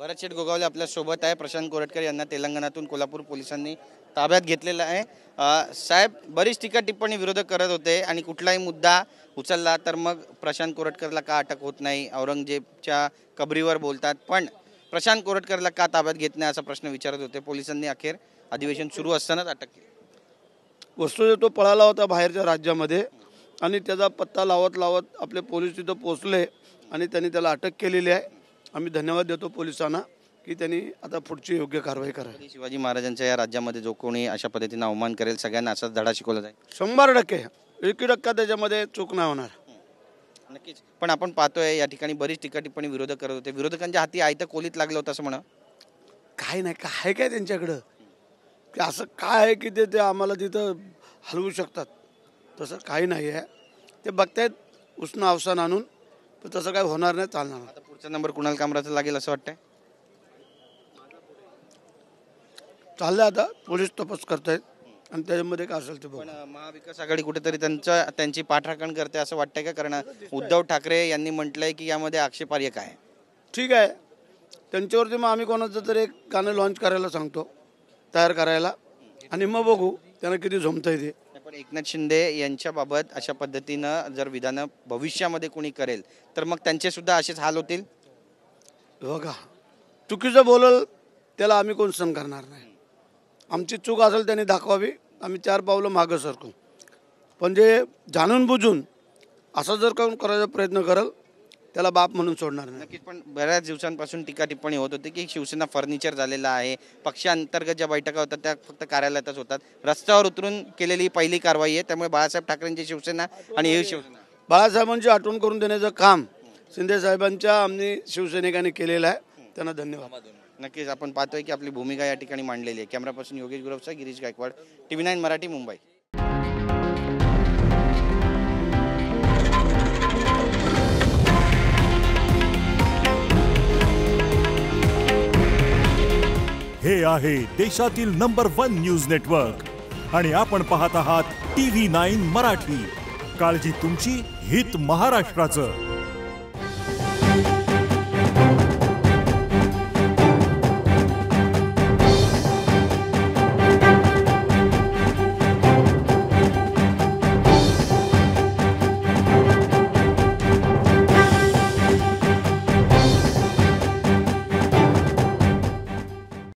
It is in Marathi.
भरत शेठ गोगावले आपल्या सोबत आहे। प्रशांत कोरटकर यांना तेलंगणातून कोल्हापूर पोलिसांनी ताब्यात घेतलेलं आहे। साहेब, बरीच टीका टिप्पणी विरोधक करत होते आणि कुठलाही मुद्दा उचलला तर मग प्रशांत कोरटकरला का अटक होत नाही, औरंगजेबच्या कबरीवर बोलतात, पण प्रशांत कोरटकरला का ताब्यात घेत नाही असा प्रश्न विचारत होते। पोलिसांनी अखेर अधिवेशन सुरू असतानाच अटक केली। वस्तू तो पळाला होता बाहेरच्या राज्यामध्ये आणि त्याचा पत्ता लावत लावत आपले पोलीस तिथं पोहोचले आणि त्यांनी त्याला अटक केलेली आहे। आम्ही धन्यवाद देतो पोलिसांना की त्यांनी आता पुढची योग्य कारवाई करावी। शिवाजी महाराजांच्या या राज्यामध्ये जो कोणी अशा पद्धतीने अवमान करेल सगळ्यांना असाच धडा शिकवला जाईल। 100% 1% त्याच्यामध्ये चूक नाही होणार। नक्कीच, पण आपण पाहतोय या ठिकाणी बरीच टीका टिप्पणी विरोधक करत होते। विरोधकांच्या हाती आयतं कोलीत लागलं होतं असं म्हणा। काय नाही, काय काय त्यांच्याकडं की असं काय आहे की ते आम्हाला तिथं हलवू शकतात, तसं काही नाही आहे। ते बघतायत उष्ण अवसान आणून, पण तसं काय होणार नाही, चालणार। आता पुढचा नंबर कुणाल कामराचा लागेल असं वाटतंय? चाललंय, आता पोलीस तपास करतायत आणि त्याच्यामध्ये काय असेल ते बघू। पण महाविकास आघाडी कुठेतरी त्यांची पाठराखण करते असं वाटतंय का? कारण उद्धव ठाकरे यांनी म्हटलंय की यामध्ये आक्षेपार्ह काय आहे। ठीक आहे, त्यांच्यावरती मग आम्ही कोणाचं तरी एक गाणं लॉन्च करायला सांगतो, तयार करायला, आणि मग बघू त्यांना किती जमतंय ते। पण एकनाथ शिंदे यांच्याबाबत अशा पद्धतीनं जर विधानं भविष्यामध्ये कोणी करेल तर मग त्यांचे सुद्धा असेच हाल होतील। बघा, चुकीचं बोलल त्याला आम्ही कोण सहन करणार नाही। आमची चूक असेल त्यांनी दाखवावी, आम्ही 4 पावलं मागं सरकू, पण जे जाणून बुजून असं जर कोण करायचा प्रयत्न करेल त्याला बाप म्हणून सोडणार नाही। नक्कीच, पण बऱ्याच दिवसांपासून टीका टिप्पणी होत होती की शिवसेना फर्निचर झालेला आहे। पक्षांतर्गत ज्या बैठका होतात त्या फक्त कार्यालयातच होतात, रस्त्यावर उतरून केलेली पहिली कारवाई आहे। त्यामुळे बाळासाहेब ठाकरेंची शिवसेना आणि ही शिवसेना, बाळासाहेबांची आठवण करून देण्याचं काम शिंदे साहेबांच्या आम्ही शिवसैनिकांनी केलेलं आहे, त्यांना धन्यवाद। नक्कीच, आपण पाहतोय की आपली भूमिका या ठिकाणी मांडलेली आहे। कॅमेरापासून योगेश गुरवचा, गिरीश गायकवाड, TV9 मराठी, मुंबई। हे आहे देशातील नंबर 1 न्यूज नेटवर्क आणि आपण पाहत आहात TV9 मराठी। काळजी तुमची, हित महाराष्ट्राचं।